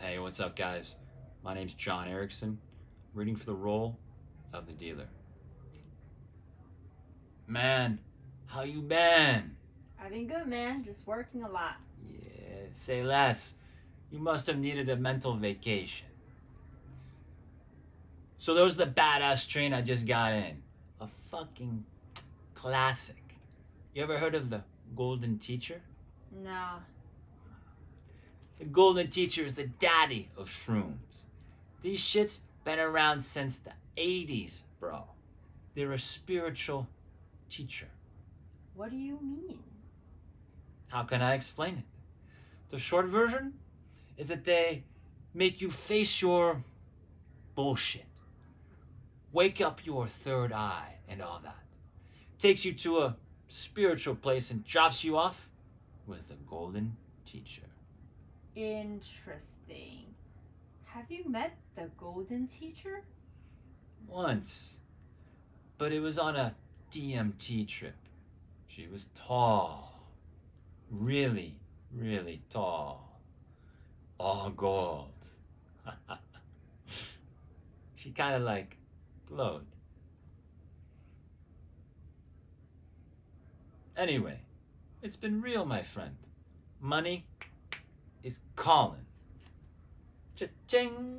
Hey, what's up, guys? My name's John Erickson, reading for the role of the dealer. Man, how you been? I've been good, man. Just working a lot. Yeah, say less. You must have needed a mental vacation. So there was the badass train I just got in. A fucking classic. You ever heard of the Golden Teacher? Nah. The Golden Teacher is the daddy of shrooms. These shits been around since the 80s, bro. They're a spiritual teacher. What do you mean? How can I explain it? The short version is that they make you face your bullshit. Wake up your third eye and all that. Takes you to a spiritual place and drops you off with the Golden Teacher. Interesting. Have you met the Golden Teacher? Once. But it was on a DMT trip. She was tall. Really, really tall. All gold. She kind of like glowed. Anyway, it's been real, my friend. Money is calling. Cha-ching!